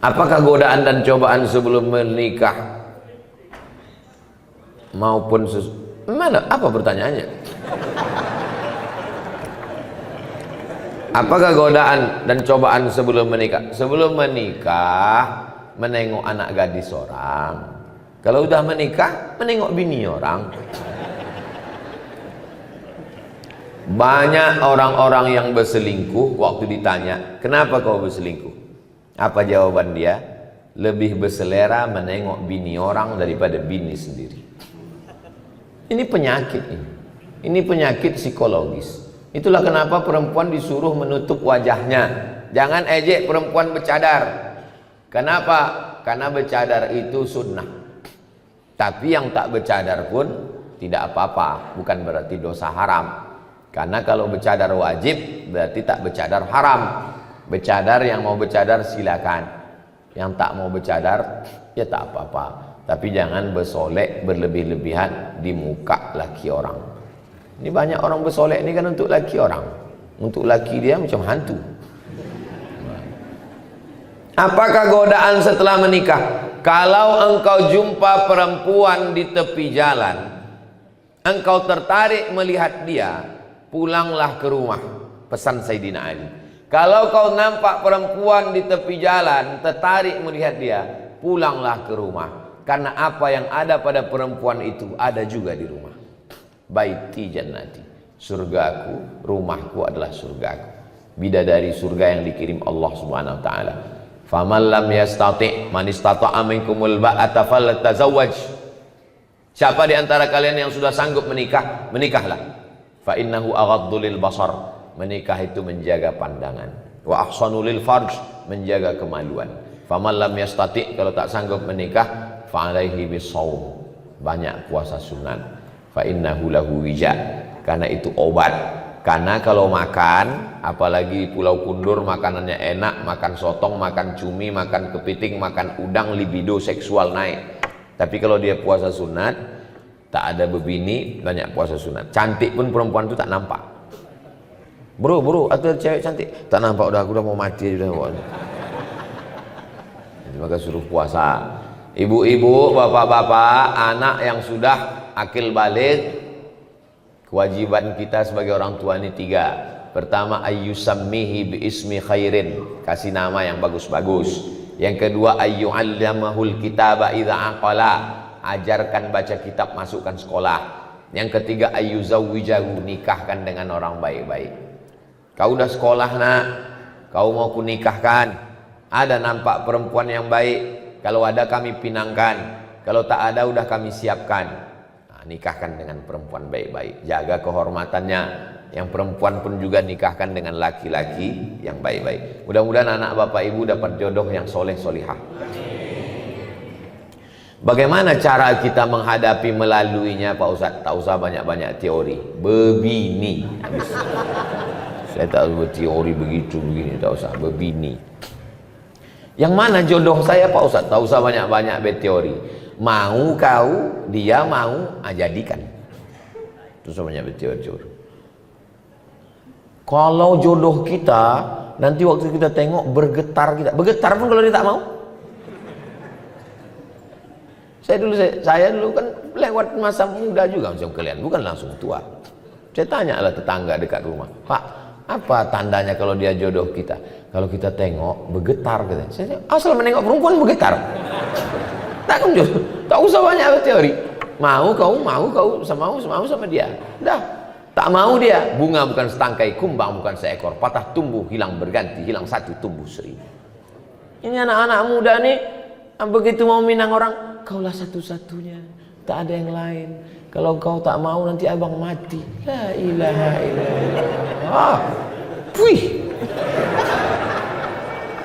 Apakah godaan dan cobaan sebelum menikah maupun mana? Apa pertanyaannya? Apakah godaan dan cobaan sebelum menikah? Sebelum menikah menengok anak gadis orang. Kalau udah menikah menengok bini orang. Banyak orang-orang yang berselingkuh, waktu ditanya, kenapa kau berselingkuh? Apa jawaban dia? Lebih berselera menengok bini orang daripada bini sendiri. Ini penyakit ini. Ini penyakit psikologis. Itulah kenapa perempuan disuruh menutup wajahnya. Jangan ejek perempuan bercadar. Kenapa? Karena bercadar itu sunnah. Tapi yang tak bercadar pun tidak apa-apa, bukan berarti dosa haram. Karena kalau bercadar wajib berarti tak bercadar haram. Bercadar, yang mau bercadar silakan. Yang tak mau bercadar ya tak apa-apa. Tapi jangan bersolek berlebih-lebihan di muka laki orang. Ini banyak orang bersolek ini kan untuk laki orang. Untuk laki dia macam hantu. Apakah godaan setelah menikah? Kalau engkau jumpa perempuan di tepi jalan, engkau tertarik melihat dia, pulanglah ke rumah. Pesan Sayyidina Ali. Kalau kau nampak perempuan di tepi jalan, tertarik melihat dia, pulanglah ke rumah. Karena apa yang ada pada perempuan itu ada juga di rumah. Baiti jannati, surgaku, rumahku adalah surgaku. Bidadari surga yang dikirim Allah Subhanahu wa taala. Faman lam yastati' man istata'a minkumul ba'ata falyatazawwaj. Siapa di antara kalian yang sudah sanggup menikah, menikahlah. Fa innahu aghaddu lil basar, menikah itu menjaga pandangan. Wa ahsanu lil farj, menjaga kemaluan. Faman lam yastati', kalau tak sanggup menikah, fa alaihi bisawm, banyak puasa sunat. Fa innahu lahu wija, karena itu obat. Karena kalau makan, apalagi Pulau Kundur makanannya enak, makan sotong, makan cumi, makan kepiting, makan udang, libido seksual naik. Tapi kalau dia puasa sunat, tak ada bebini, banyak puasa sunat. Cantik pun perempuan itu tak nampak. Bro, ada cewek cantik, tak nampak, udah aku udah mau mati udah. Maka suruh puasa. Ibu-ibu, bapak-bapak, anak yang sudah akil balik, kewajiban kita sebagai orang tua ini 3. Pertama, ayyusammihi biismi khairin, kasih nama yang bagus-bagus. Yang kedua, ayyu'allamahul kitaba idza aqala, ajarkan baca kitab, masukkan sekolah. Yang ketiga, ayyuzawwijahu, nikahkan dengan orang baik-baik. Kau udah sekolah nak, kau mau kunikahkan, ada nampak perempuan yang baik, kalau ada kami pinangkan, kalau tak ada udah kami siapkan. Nikahkan dengan perempuan baik-baik, jaga kehormatannya. Yang perempuan pun juga nikahkan dengan laki-laki yang baik-baik. Mudah-mudahan anak bapak ibu dapat jodoh yang soleh solihah. Bagaimana cara kita menghadapi melaluinya Pak Ustadz? Tak usah banyak-banyak teori, bebini. Saya tak usah teori begitu begini, tak usah, bebini. Yang mana jodoh saya Pak Ustadz? Tak usah banyak-banyak berteori. Mau kau, dia mau, jadikan. Itu semuanya berteori. Kalau jodoh kita, nanti waktu kita tengok bergetar kita. Bergetar pun kalau dia tak mau. Saya dulu kan lewat masa muda juga macam kalian, bukan langsung tua. Saya tanyalah tetangga dekat rumah, Pak, apa tandanya kalau dia jodoh kita? Kalau kita tengok bergetar katanya. Saya asal menengok perempuan bergetar. Tak usah banyak teori. Mau kau sama dia. Dah, tak mau dia. Bunga bukan setangkai, kumbang bukan seekor. Patah tumbuh, hilang berganti, hilang satu tumbuh seribu. Ini anak-anak muda nih, begitu mau minang orang, kaulah satu-satunya, tak ada yang lain. Kalau kau tak mau nanti abang mati. La ilaha illallah. Wih.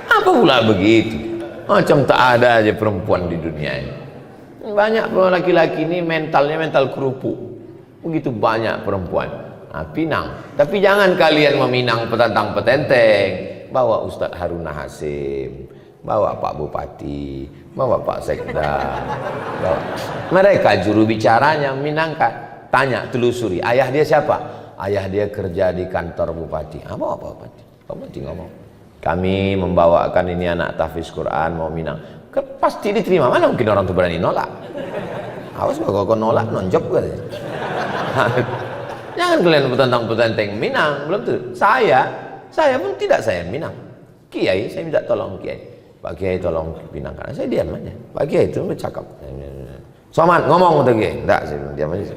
Apa pula begitu? Macam tak ada aja perempuan di dunia ini. Banyak laki-laki ini mentalnya mental kerupuk. Begitu banyak perempuan. Pinang. Tapi jangan kalian meminang petantang-petenteng. Bawa Ustadz Haruna Hasim, bawa Pak Bupati, bawa Pak Sekda. Bawa. Mereka juru bicaranya minangkan. Tanya, telusuri. Ayah dia siapa? Ayah dia kerja di kantor Bupati. Bawa Pak Bupati. Pak Bupati ngomong. kami membawakan ini anak tahfiz Quran mau Minang. Pasti diterima, mana mungkin orang tuh berani nolak. Awas kalau kau nolak nonjok katanya. Jangan kalian petantang-petantang Minang, belum tuh. Saya pun tidak saya Minang. Kiai, saya minta tolong Kiai. Pak Kiai tolong Minang, karena saya diam aja. Pak Kiai itu bercakap. Somad ngomong tuh Kiai. Enggak, saya diam aja.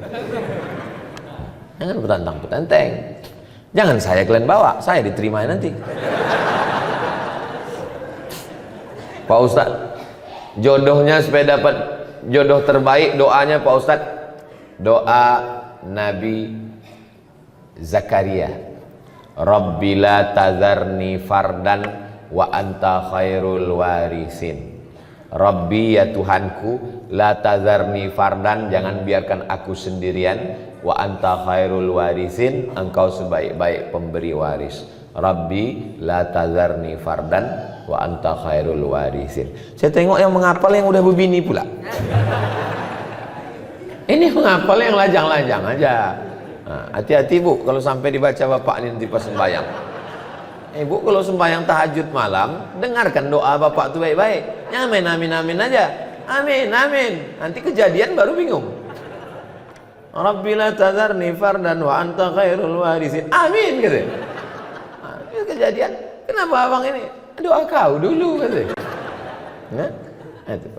Jangan petantang-petantang. Jangan saya kalian bawa, saya diterima nanti. Pak Ustadz, jodohnya supaya dapat jodoh terbaik, doanya Pak Ustadz, doa Nabi Zakaria, Rabbi la tazarni fardan wa anta khairul warisin. Rabbi, ya Tuhanku, la tazarni fardan, jangan biarkan aku sendirian, wa anta khairul warisin, engkau sebaik-baik pemberi waris. Rabbi la tazarni fardan wa anta khairul warisin. Saya tengok yang menghafal yang udah berbini pula. Ini menghafal yang lajang-lajang aja. Hati-hati bu, kalau sampai dibaca bapak ini nanti pas sembahyang. Bu, kalau sembahyang tahajud malam, dengarkan doa bapak itu baik-baik. Amin, amin, amin aja. Amin, amin. Nanti kejadian baru bingung. Rabbi la tazarni fardan wa anta khairul warisin. Amin gitu. Kejadian, kenapa abang ini? Doa kau dulu gitu. Nah,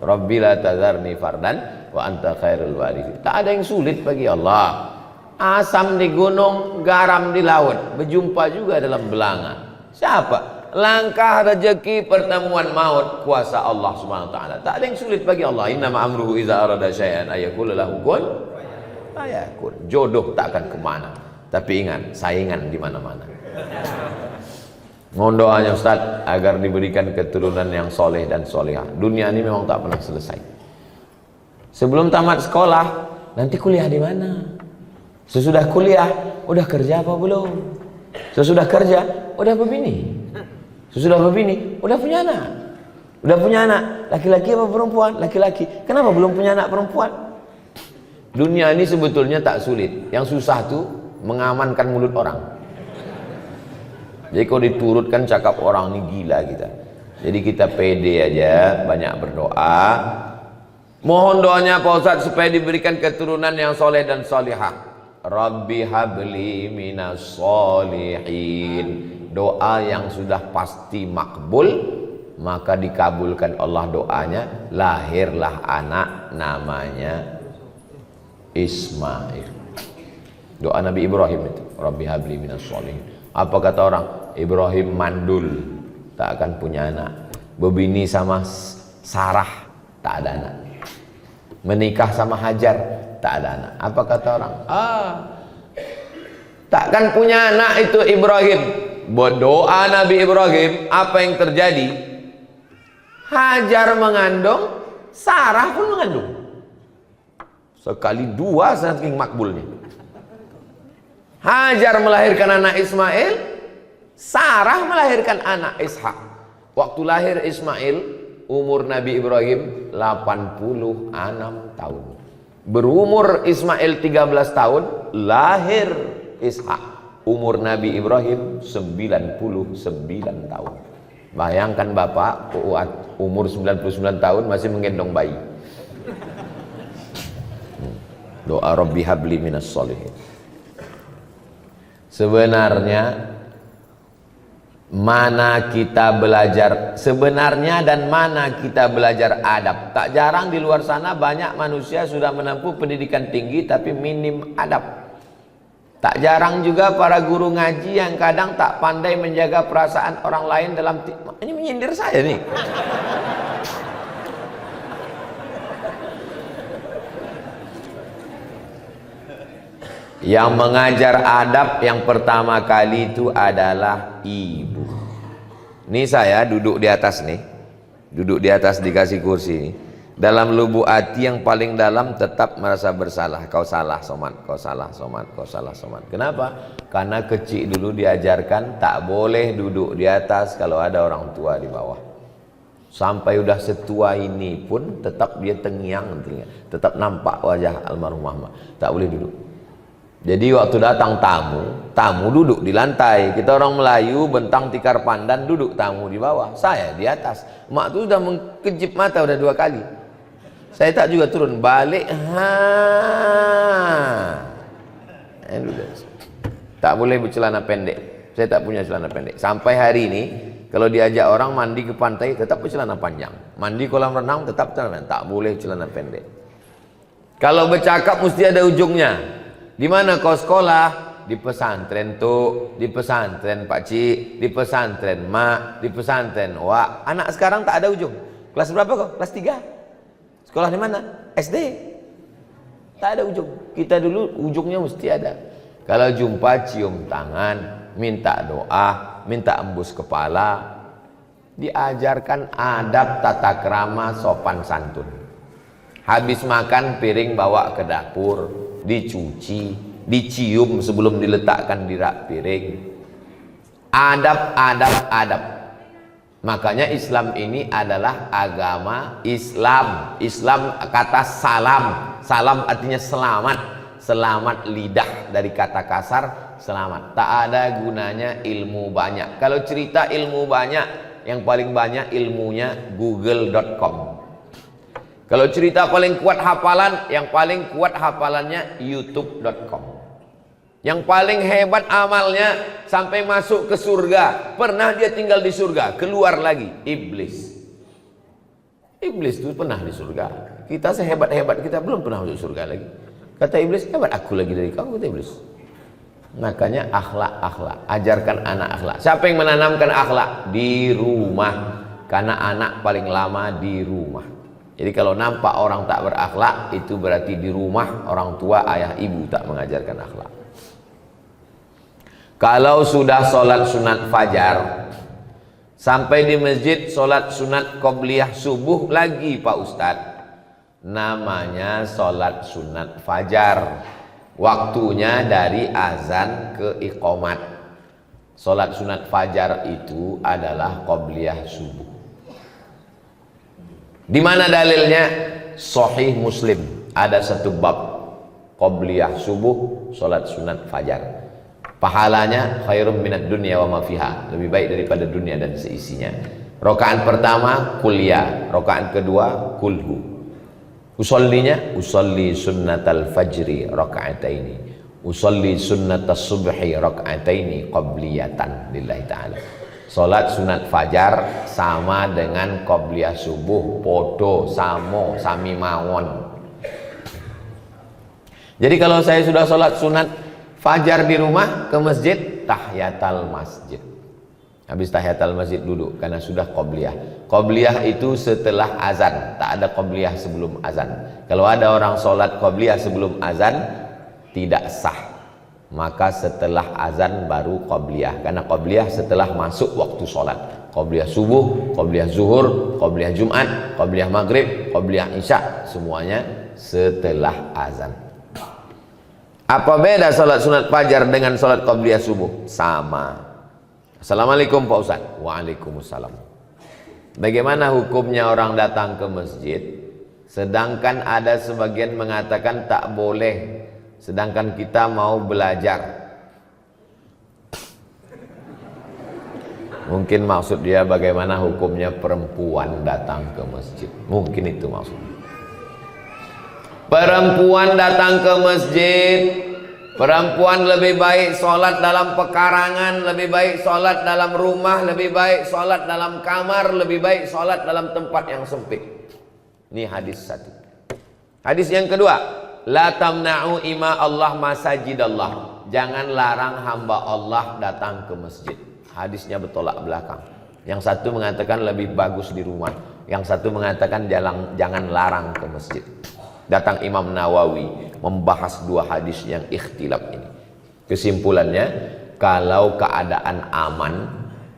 Rabbi la tazarni fardan wa anta khairul warisin. Tak ada yang sulit bagi Allah. Asam di gunung, garam di laut, berjumpa juga dalam belanga. Siapa? Langkah rezeki, pertemuan maut, kuasa Allah Subhanahu wa taala. Tak ada yang sulit bagi Allah. Innama amruhu idza arada syai'an ayyaqula lahu kun fayakun. Jodoh tak akan kemana, tapi ingat, saingan di mana-mana. Mohon doanya Ustaz agar diberikan keturunan yang soleh dan solehah. Dunia ini memang tak pernah selesai. Sebelum tamat sekolah, nanti kuliah di mana? Sesudah kuliah, udah kerja apa belum? Sesudah kerja, udah berbini. Sesudah berbini, udah punya anak. Udah punya anak, laki-laki apa perempuan? Laki-laki. Kenapa belum punya anak perempuan? Dunia ini sebetulnya tak sulit. Yang susah tuh mengamankan mulut orang. Jadi kalau diturutkan cakap orang ini gila kita. Jadi kita pede aja, banyak berdoa. Mohon doanya Pak Ustadz supaya diberikan keturunan yang soleh dan solihah. Rabbi habli minas solihin. Doa yang sudah pasti makbul, maka dikabulkan Allah doanya. Lahirlah anak namanya Ismail. Doa Nabi Ibrahim itu, Rabbi habli minas solihin. Apa kata orang? Ibrahim mandul, tak akan punya anak. Berbini sama Sarah, tak ada anak. Menikah sama Hajar, tak ada anak. Apa kata orang? Takkan punya anak itu Ibrahim. Berdoa Nabi Ibrahim, apa yang terjadi? Hajar mengandung, Sarah pun mengandung. Sekali dua saking makbulnya. Hajar melahirkan anak Ismail, Sarah melahirkan anak Ishak. Waktu lahir Ismail, umur Nabi Ibrahim 86 tahun. Berumur Ismail 13 tahun, lahir Ishak. Umur Nabi Ibrahim 99 tahun. Bayangkan bapak umur 99 tahun masih menggendong bayi. Doa Rabbi habli minas solihin. Sebenarnya mana kita belajar sebenarnya dan mana kita belajar adab. Tak jarang di luar sana banyak manusia sudah menempuh pendidikan tinggi tapi minim adab. Tak jarang juga para guru ngaji yang kadang tak pandai menjaga perasaan orang lain dalam ini menyindir saya nih. Yang mengajar adab yang pertama kali itu adalah ibu. Ini saya duduk di atas nih. Duduk di atas dikasih kursi ini. Dalam lubuk hati yang paling dalam tetap merasa bersalah. Kau salah Somad, kau salah Somad, kau salah Somad. Kenapa? Karena kecil dulu diajarkan tak boleh duduk di atas kalau ada orang tua di bawah. Sampai udah setua ini pun tetap dia tengiang, tetap nampak wajah almarhumah. Tak boleh duduk. Jadi waktu datang tamu duduk di lantai. Kita orang Melayu bentang tikar pandan, duduk tamu di bawah, saya di atas. Mak tu sudah mengkejip mata udah 2 kali. Saya tak juga turun, balik. Tak boleh bercelana pendek. Saya tak punya celana pendek. Sampai hari ini, kalau diajak orang mandi ke pantai, tetap bercelana panjang. Mandi kolam renang, tetap celana pendek. Tak boleh celana pendek. Kalau bercakap mesti ada ujungnya. Di mana kau sekolah? Di pesantren tu, di pesantren pakcik, di pesantren mak, di pesantren wak. Anak sekarang tak ada ujung. Kelas berapa kau? Kelas 3. Sekolah di mana? SD. Tak ada ujung. Kita dulu ujungnya mesti ada. Kalau jumpa cium tangan, minta doa, minta embus kepala. Diajarkan adab tata krama sopan santun. Habis makan piring bawa ke dapur, dicuci, dicium sebelum diletakkan di rak piring. Adab. Makanya Islam ini adalah agama Islam. Islam kata salam. Salam artinya selamat. Selamat lidah, dari kata kasar selamat. Tak ada gunanya ilmu banyak. Kalau cerita ilmu banyak, yang paling banyak ilmunya google.com. Kalau cerita paling kuat hafalan, yang paling kuat hafalannya youtube.com. Yang paling hebat amalnya sampai masuk ke surga. Pernah dia tinggal di surga, keluar lagi, iblis. Iblis itu pernah di surga. Kita sehebat-hebat kita belum pernah masuk surga lagi. Kata iblis, hebat aku lagi dari kau, kata iblis. Makanya akhlak. Ajarkan anak akhlak. Siapa yang menanamkan akhlak? Di rumah. Karena anak paling lama di rumah. Jadi kalau nampak orang tak berakhlak, itu berarti di rumah orang tua, ayah, ibu tak mengajarkan akhlak. Kalau sudah sholat sunat fajar, sampai di masjid sholat sunat qobliyah subuh lagi Pak Ustadz, namanya sholat sunat fajar. Waktunya dari azan ke iqomat. Sholat sunat fajar itu adalah qobliyah subuh. Di mana dalilnya? Sahih Muslim. Ada satu bab qobliyah subuh, sholat sunat fajar. Pahalanya khairum minad dunya wa ma fiha, lebih baik daripada dunia dan seisinya. Rakaat pertama kuliah, rakaat kedua kulhu. Usollinya usolli sunnatal fajri raka'ataini, usolli sunnatas subhi raka'ataini qabliyatan lillahi ta'ala. Salat sunat fajar sama dengan qabliyah subuh, podo samo sami mawon. Jadi kalau saya sudah salat sunat fajar di rumah, ke masjid, tahiyatul masjid. Habis tahiyatul masjid duduk, karena sudah qobliyah. Qobliyah itu setelah azan, tak ada qobliyah sebelum azan. Kalau ada orang sholat qobliyah sebelum azan, tidak sah. Maka setelah azan baru qobliyah, karena qobliyah setelah masuk waktu sholat. Qobliyah subuh, qobliyah zuhur, qobliyah jumat, qobliyah maghrib, qobliyah isya, semuanya setelah azan. Apa beda sholat sunat fajar dengan sholat qobliyah subuh? Sama. Assalamualaikum Pak Ustaz. Waalaikumsalam. Bagaimana hukumnya orang datang ke masjid, sedangkan ada sebagian mengatakan tak boleh, sedangkan kita mau belajar? Mungkin maksud dia bagaimana hukumnya perempuan datang ke masjid. Mungkin itu maksudnya. Perempuan datang ke masjid, perempuan lebih baik sholat dalam pekarangan, lebih baik sholat dalam rumah, lebih baik sholat dalam kamar, lebih baik sholat dalam tempat yang sempit. Ini hadis satu. Hadis yang kedua, la tamna'u ima Allah masajidallah. Jangan larang hamba Allah datang ke masjid. Hadisnya bertolak belakang. Yang satu mengatakan lebih bagus di rumah, yang satu mengatakan jangan larang ke masjid. Datang Imam Nawawi membahas dua hadis yang ikhtilaf ini. Kesimpulannya, kalau keadaan aman,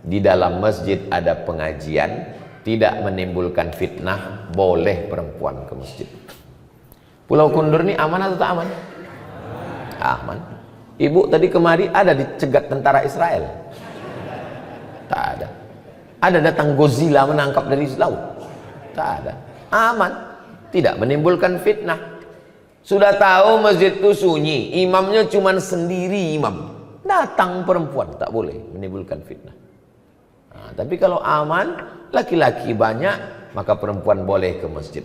di dalam masjid ada pengajian, tidak menimbulkan fitnah, boleh perempuan ke masjid. Pulau Kundur ini aman atau tak aman? Aman. Ibu tadi kemari ada dicegat tentara Israel? Tak ada. Ada datang Godzilla menangkap dari laut? Tak ada. Aman. Tidak menimbulkan fitnah. Sudah tahu masjid itu sunyi, imamnya cuma sendiri imam. Datang perempuan, tak boleh menimbulkan fitnah. Nah, tapi kalau aman, laki-laki banyak, maka perempuan boleh ke masjid.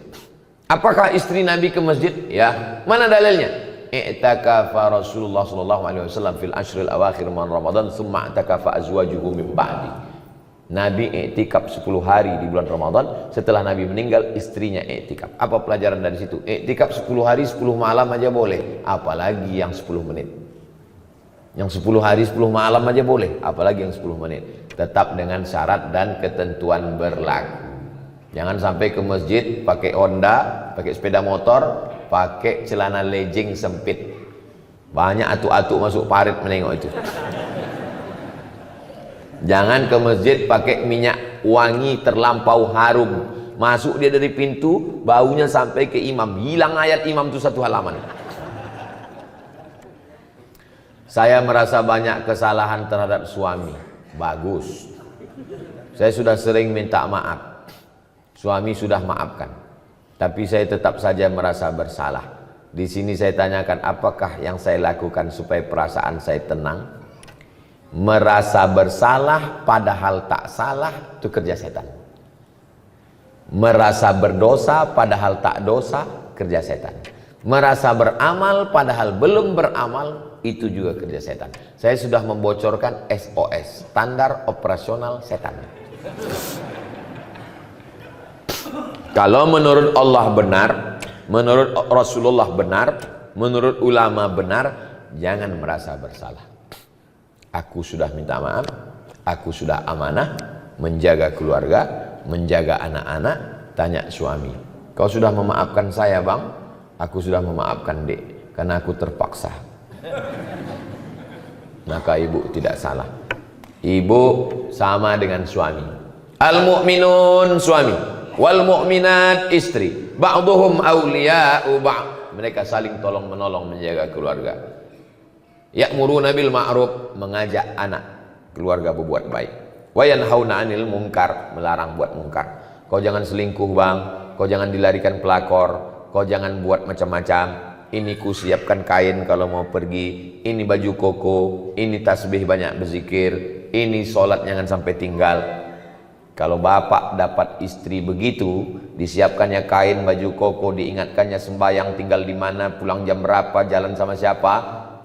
Apakah istri Nabi ke masjid? Ya, mana dalilnya? I'takafa Rasulullah sallallahu alaihi wasallam fil ashril awakhir min Ramadan, thumma i'takafa azwajuhu min ba'di. Nabi i'tikaf 10 hari di bulan Ramadan, setelah Nabi meninggal istrinya i'tikaf. Apa pelajaran dari situ? I'tikaf 10 hari 10 malam aja boleh, apalagi yang 10 menit. Yang 10 hari 10 malam aja boleh, apalagi yang 10 menit. Tetap dengan syarat dan ketentuan berlaku. Jangan sampai ke masjid pakai Honda, pakai sepeda motor, pakai celana legging sempit. Banyak atuk-atuk masuk parit menengok itu. Jangan ke masjid pakai minyak wangi terlampau harum. Masuk dia dari pintu, baunya sampai ke imam. Hilang ayat imam itu 1 halaman. Saya merasa banyak kesalahan terhadap suami. Bagus. Saya sudah sering minta maaf. Suami sudah maafkan. Tapi saya tetap saja merasa bersalah. Di sini saya tanyakan, apakah yang saya lakukan supaya perasaan saya tenang? Merasa bersalah padahal tak salah, itu kerja setan. Merasa berdosa padahal tak dosa, kerja setan. Merasa beramal padahal belum beramal, itu juga kerja setan. Saya sudah membocorkan SOS, standar operasional setan. Kalau menurut Allah benar, menurut Rasulullah benar, menurut ulama benar, jangan merasa bersalah. Aku sudah minta maaf, aku sudah amanah, menjaga keluarga, menjaga anak-anak. Tanya suami, kau sudah memaafkan saya bang? Aku sudah memaafkan dek, karena aku terpaksa. Maka ibu tidak salah. Ibu sama dengan suami. Al-mu'minun suami, wal mu'minat istri, ba'duhum awliya'u ba'd. Mereka saling tolong menolong menjaga keluarga. Ya'muruna bil ma'ruf, mengajak anak keluarga berbuat baik. Wa yanhauna 'anil munkar, melarang buat mungkar. Kau jangan selingkuh bang, kau jangan dilarikan pelakor, kau jangan buat macam-macam. Ini ku siapkan kain kalau mau pergi, ini baju koko, ini tasbih banyak berzikir, ini sholat jangan sampai tinggal. Kalau bapak dapat istri begitu, disiapkannya kain, baju koko, diingatkannya sembahyang tinggal di mana, pulang jam berapa, jalan sama siapa,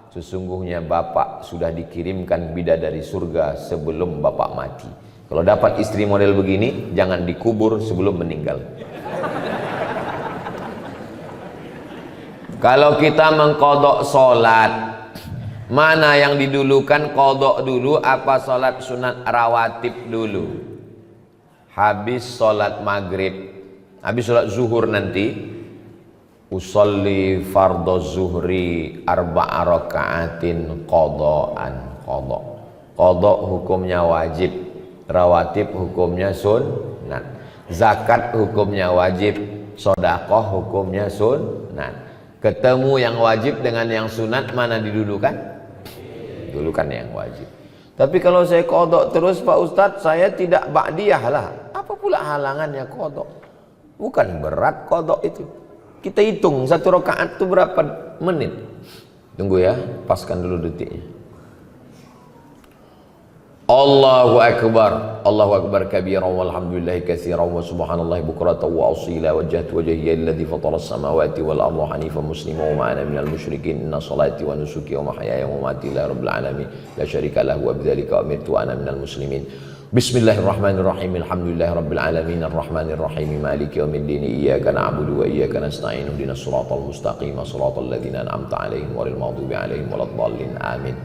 sesungguhnya bapak sudah dikirimkan bidadari surga sebelum bapak mati. Kalau dapat istri model begini, jangan dikubur sebelum meninggal. Kalau kita mengkodok sholat, mana yang didulukan, kodok dulu apa sholat sunat rawatib dulu? Habis sholat maghrib, habis sholat zuhur nanti, usolli fardhu zuhri arba'a raka'atin qada'an. Qada' hukumnya wajib, rawatib hukumnya sunnat, zakat hukumnya wajib, sedekah hukumnya sunnat. Ketemu yang wajib dengan yang sunat, mana didulukan? Dulukan yang wajib. Tapi kalau saya qada' terus Pak Ustadz, saya tidak ba'diyah lah. Apa pula halangannya qada'? Bukan berat qada' itu. Kita hitung 1 rakaat itu berapa menit. Tunggu ya, paskan dulu detiknya. Allahu Akbar, Allahu Akbar kabiran walhamdulillahi katsiran wa subhanallahi bukratan wa asila wajjahtu wajhiya alladhi fatara as-samawati wal arda hanifan musliman wa ma ana minal musyrikin inna salati wa nusuki wa mahyaya wa mamati lillahi rabbil alamin la syarika lahu wa bidzalika umirtu ana minal muslimin. Bismillahirrahmanirrahim. Alhamdulillahi rabbil alamin arrahmanir rahim maliki yaumiddin iyyaka na'budu wa iyyaka nasta'in ihdinas siratal mustaqim siratal ladzina an'amta 'alaihim ghairil maghdubi 'alaihim waladdallin amin.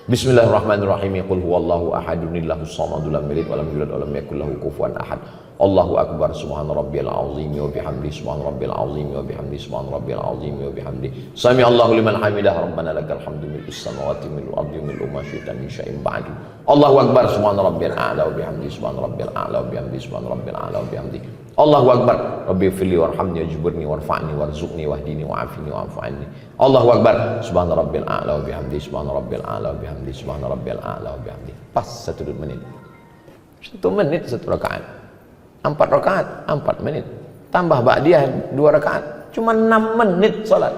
Bismillahirrahmanirrahim. Qul huwallahu ahadun lahus samadu lam yalid wa lam yulad wa lam yakul lahu kufuwan ahad. Allahu akbar subhana rabbiyal azim wa bihamdi subhana rabbiyal azim wa bihamdi subhana rabbiyal azim wa bihamdi. Sami Allahu liman hamidah rabbana lakal hamdu mil'us samawati mil'ul ardi mil'u ma syi'ta min syai'in ba'du. Allahu akbar subhana rabbiyal a'la wa bihamdi subhana rabbiyal a'la wa bihamdi subhana rabbiyal a'la wa bihamdi. Allahu akbar rabbighfirli warhamni wajburni warfa'ni warzuqni wahdini wa'afini wa'fu anni. Allahu akbar subhana rabbil a'la wa bihamdi subhana rabbil a'la wa bihamdi subhana rabbil a'la wa bihamdi. Pas 1 menit. 1 menit 1 rakaat. 4 rakaat 4 menit. Tambah ba'diyah 2 rakaat, cuma 6 menit salat.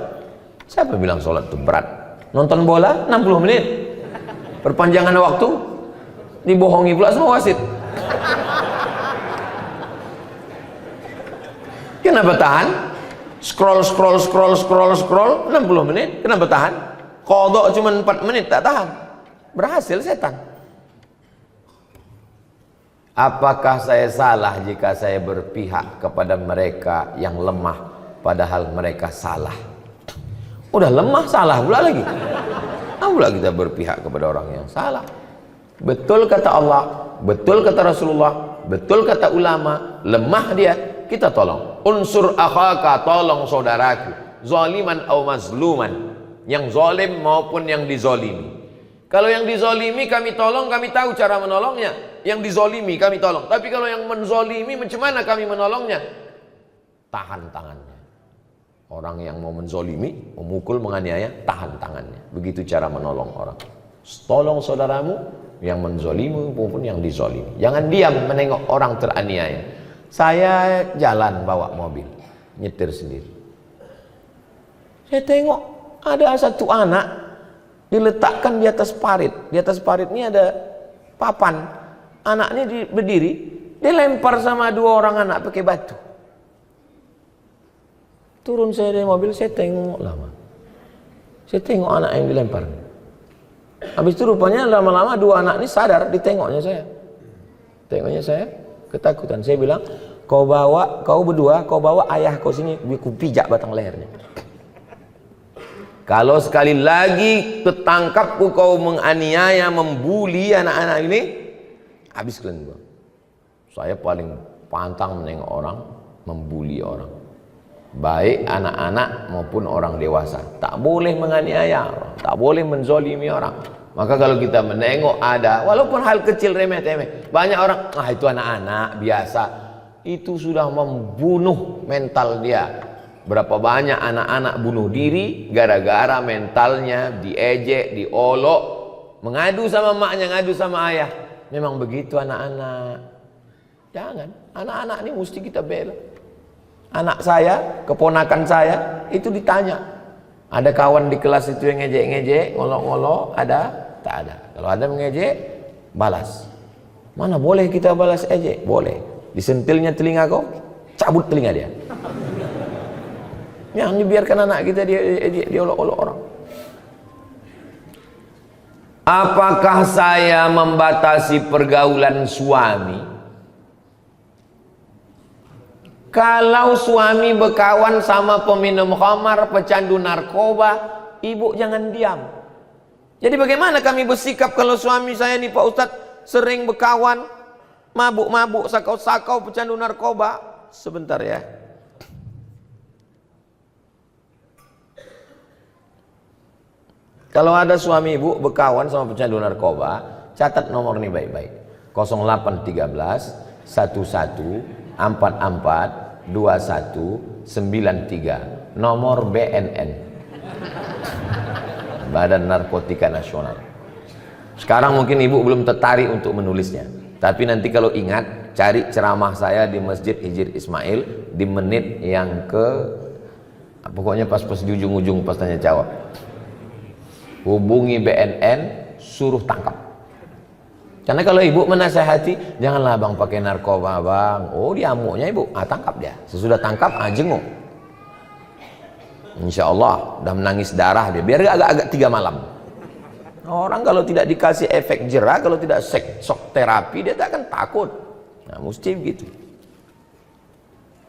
Siapa bilang sholat itu berat? Nonton bola 60 menit. Perpanjangan waktu, dibohongi pula sama wasit. Kenapa tahan? Scroll 60 menit, kenapa tahan? Qadha cuma 4 menit, tak tahan. Berhasil setan. Apakah saya salah jika saya berpihak kepada mereka yang lemah padahal mereka salah? Udah lemah salah pula lagi. Pula kita berpihak kepada orang yang salah. Betul kata Allah, betul kata Rasulullah, betul kata ulama, lemah dia, kita tolong. Unsur akhaka, tolong saudaraku, zaliman au mazluman, yang zalim maupun yang dizalimi. Kalau yang dizalimi kami tolong, kami tahu cara menolongnya. Yang dizalimi kami tolong. Tapi kalau yang menzalimi, macam mana kami menolongnya? Tahan tangannya. Orang yang mau menzalimi, memukul, menganiaya, tahan tangannya. Begitu cara menolong orang. Tolong saudaramu yang menzalimi maupun yang dizalimi. Jangan diam menengok orang teraniaya. Saya jalan bawa mobil, nyetir sendiri. Saya tengok ada satu anak diletakkan di atas parit. Di atas parit ini ada papan. Anaknya berdiri, dilempar sama 2 orang anak pakai batu. Turun saya dari mobil, saya tengok lama. Saya tengok anak yang dilempar. Habis itu rupanya lama-lama 2 anak ini sadar, ditengoknya saya. Tengoknya saya, ketakutan. Saya bilang, kau berdua bawa ayah kau sini, aku pijak batang lehernya. Kalau sekali lagi ketangkapku kau menganiaya, membuli anak-anak ini, habis kalian gua. Saya paling pantang menengok orang, membuli orang. Baik anak-anak maupun orang dewasa. Tak boleh menganiaya orang, tak boleh menzalimi orang. Maka kalau kita menengok ada, walaupun hal kecil remeh-temeh, banyak orang, itu anak-anak biasa. Itu sudah membunuh mental dia. Berapa banyak anak-anak bunuh diri gara-gara mentalnya diejek, diolok, mengadu sama maknya, ngadu sama ayah. Memang begitu anak-anak. Jangan, anak-anak ini mesti kita bela. Anak saya, keponakan saya, itu ditanya. Ada kawan di kelas itu yang ngejek-ngejek, ngolok-ngolok, ada? Tak ada. Kalau ada mengejek, balas. Mana boleh kita balas ejek? Boleh. Disentilnya telinga kau, cabut telinga dia. Yang dibiarkan anak kita dia olok-olok orang. Apakah saya membatasi pergaulan suami? Kalau suami berkawan sama peminum khamar, pecandu narkoba, ibu jangan diam. Jadi bagaimana kami bersikap kalau suami saya nih Pak Ustadz sering berkawan, mabuk-mabuk, sakau-sakau, pecandu narkoba? Sebentar ya. Kalau ada suami ibu berkawan sama pecandu narkoba, catat nomor ini baik-baik. 0813 11 44 21 93, nomor BNN, Badan Narkotika Nasional. Sekarang mungkin ibu belum tertarik untuk menulisnya, tapi nanti kalau ingat, cari ceramah saya di Masjid Hijir Ismail di menit yang pokoknya pas di ujung-ujung pas tanya jawab. Hubungi BNN, suruh tangkap. Karena kalau ibu menasehati, janganlah bang pakai narkoba bang. Oh dia amuknya ibu, tangkap dia. Sesudah tangkap, jenguk. Insya Allah, udah menangis darah dia. Biar agak-agak 3 malam. Orang kalau tidak dikasih efek jerah, kalau tidak shock terapi, dia tak akan takut. Nah mesti begitu.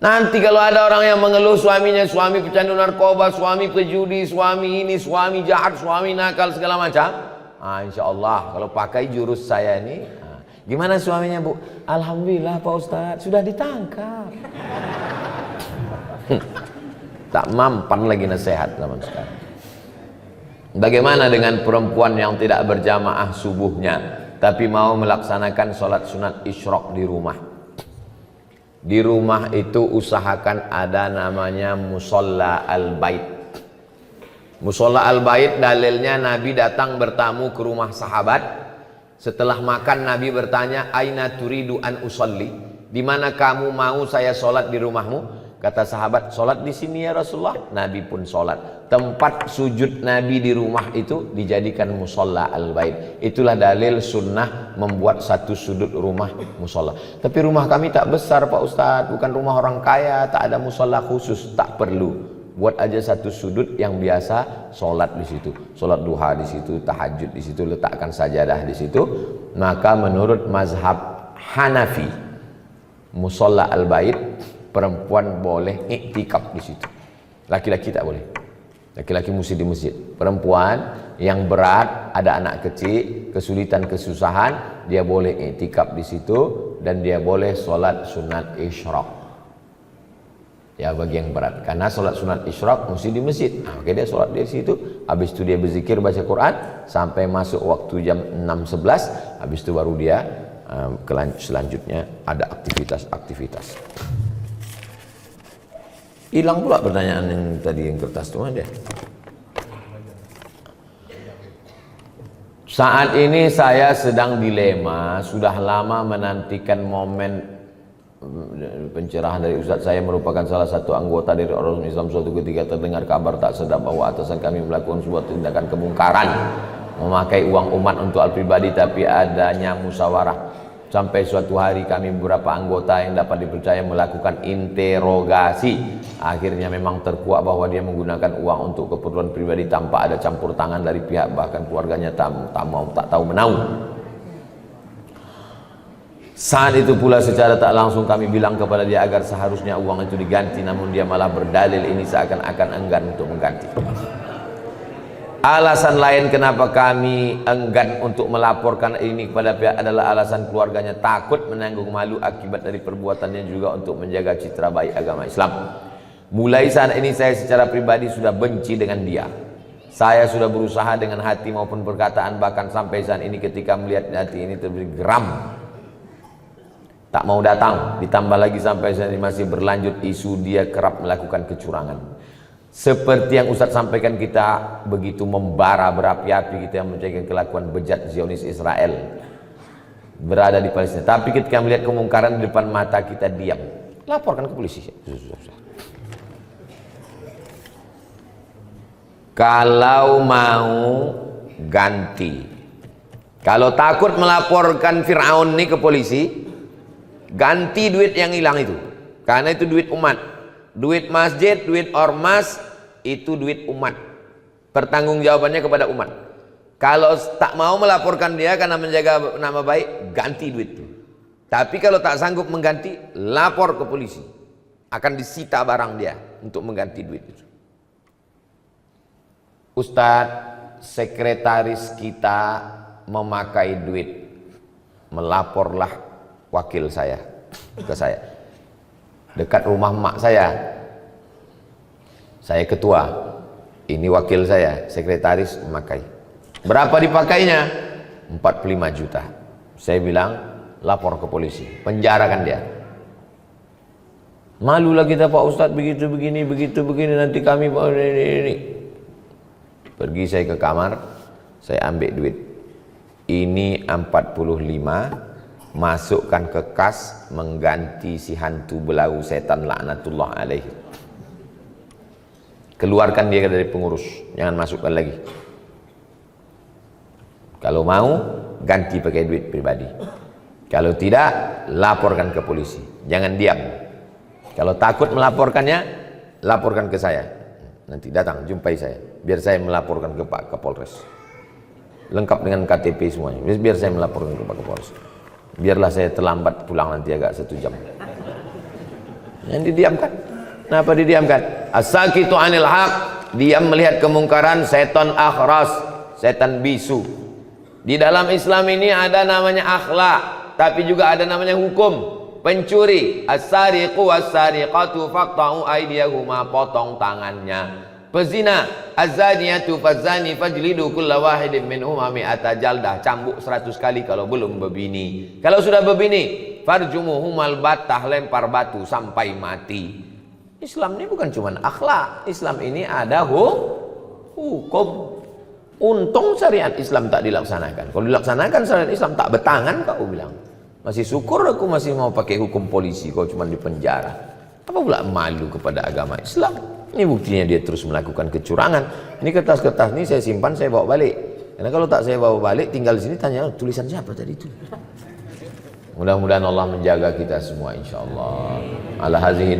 Nanti kalau ada orang yang mengeluh suaminya, suami pecandu narkoba, suami pejudi, suami ini, suami jahat, suami nakal, segala macam. Insya Allah kalau pakai jurus saya ini, gimana suaminya bu? Alhamdulillah Pak Ustadz sudah ditangkap. Tak mampan lagi nasihat zaman sekarang. Bagaimana dengan perempuan yang tidak berjamaah subuhnya tapi mau melaksanakan sholat sunat isyraq di rumah? Di rumah itu usahakan ada namanya musolla al-bait. Musolla al-bait dalilnya Nabi datang bertamu ke rumah sahabat. Setelah makan Nabi bertanya, aina turidu an usolli? Di mana kamu mau saya sholat di rumahmu? Kata sahabat, sholat di sini ya Rasulullah. Nabi pun sholat. Tempat sujud Nabi di rumah itu dijadikan musolla al-bait. Itulah dalil sunnah membuat satu sudut rumah musolla. Tapi rumah kami tak besar Pak Ustadz, bukan rumah orang kaya, tak ada musolla khusus. Tak perlu. Buat aja satu sudut yang biasa sholat di situ. Sholat duha di situ, tahajud di situ, letakkan sajadah di situ. Maka menurut mazhab Hanafi, musolla al-bait, perempuan boleh iktikaf di situ. Laki-laki tak boleh. Laki-laki mesti di masjid. Perempuan yang berat, ada anak kecil, kesulitan, kesusahan, dia boleh iktikaf di situ dan dia boleh sholat sunat isyraq. Ya bagi yang berat. Karena sholat sunat isyraq mesti di masjid. Nah, oke dia sholat di situ. Habis itu dia berzikir baca Quran sampai masuk waktu jam 6.11. Habis itu baru dia selanjutnya ada aktivitas-aktivitas. Hilang pula pertanyaan yang tadi yang kertas itu ada. Saat ini saya sedang dilema, sudah lama menantikan momen pencerahan dari Ustadz. Saya merupakan salah satu anggota dari Ormas Islam. Suatu ketika terdengar kabar tak sedap bahwa atasan kami melakukan sebuah tindakan kemungkaran, memakai uang umat untuk hal pribadi, tapi adanya musyawarah. Sampai suatu hari kami beberapa anggota yang dapat dipercaya melakukan interogasi. Akhirnya memang terkuak bahwa dia menggunakan uang untuk keperluan pribadi tanpa ada campur tangan dari pihak bahkan keluarganya tak tahu menahu. Saat itu pula secara tak langsung kami bilang kepada dia agar seharusnya uang itu diganti, namun dia malah berdalil ini seakan-akan enggan untuk mengganti. Alasan lain kenapa kami enggan untuk melaporkan ini kepada pihak adalah alasan keluarganya takut menanggung malu akibat dari perbuatannya, juga untuk menjaga citra baik agama Islam. Mulai saat ini saya secara pribadi sudah benci dengan dia. Saya sudah berusaha dengan hati maupun perkataan, bahkan sampai saat ini ketika melihat hati ini terberi geram, tak mau datang. Ditambah lagi sampai saat ini masih berlanjut isu dia kerap melakukan kecurangan. Seperti yang Ustadz sampaikan, kita begitu membara berapi-api, kita mencegah kelakuan bejat Zionis Israel berada di Palestina. Tapi ketika melihat kemungkaran di depan mata kita diam. Laporkan ke polisi. Kalau mau ganti, kalau takut melaporkan Fir'aun ini ke polisi, ganti duit yang hilang itu. Karena itu duit umat. Duit masjid, duit ormas, itu duit umat. Pertanggungjawabannya kepada umat. Kalau tak mau melaporkan dia karena menjaga nama baik, ganti duit itu. Tapi kalau tak sanggup mengganti, lapor ke polisi. Akan disita barang dia untuk mengganti duit itu. Ustadz, sekretaris kita memakai duit. Melaporlah wakil saya ke saya. Dekat rumah mak saya ketua, ini wakil saya, sekretaris memakai. Berapa dipakainya? 45 juta. Saya bilang lapor ke polisi, penjarakan dia. Malulah kita Pak Ustadz, begitu begini, nanti kami ini. Pergi saya ke kamar, saya ambil duit. Ini 45, masukkan ke kas, mengganti si hantu belau setan laknatullah alaihi. Keluarkan dia dari pengurus, jangan masukkan lagi. Kalau mau ganti pakai duit pribadi, kalau tidak laporkan ke polisi, jangan diam. Kalau takut melaporkannya, laporkan ke saya. Nanti datang jumpai saya, biar saya melaporkan ke Pak Kapolres, lengkap dengan KTP semuanya. Biar saya melaporkan ke Pak Kapolres. Biarlah saya terlambat pulang nanti agak 1 jam. Yang didiamkan. Kenapa didiamkan? As-sakitu anil haq, diam melihat kemungkaran, setan akhras, setan bisu. Di dalam Islam ini ada namanya akhlak, tapi juga ada namanya hukum. Pencuri, as-sariqu was-sariqatu faqta'u aydiyahuma, potong tangannya. Pezina, az-zaniyatu faz-zani fajlidu kulla wahidin minhuma mi'ata jaldah, cambuk 100 kali kalau belum berbini. Kalau sudah berbini, farjumuhumal battah, lempar batu sampai mati. Islam ini bukan cuma akhlak, Islam ini ada hukum. Untung syariat Islam tak dilaksanakan. Kalau dilaksanakan syariat Islam tak betangan, kau bilang. Masih syukur aku masih mau pakai hukum polisi, kau cuma di penjara. Apa pula malu kepada agama Islam? Ini buktinya dia terus melakukan kecurangan. Ini kertas-kertas ini saya simpan, saya bawa balik. Karena kalau tak saya bawa balik, tinggal di sini tanya, tulisan siapa tadi itu? Mudah-mudahan Allah menjaga kita semua insyaallah. Ala hazihi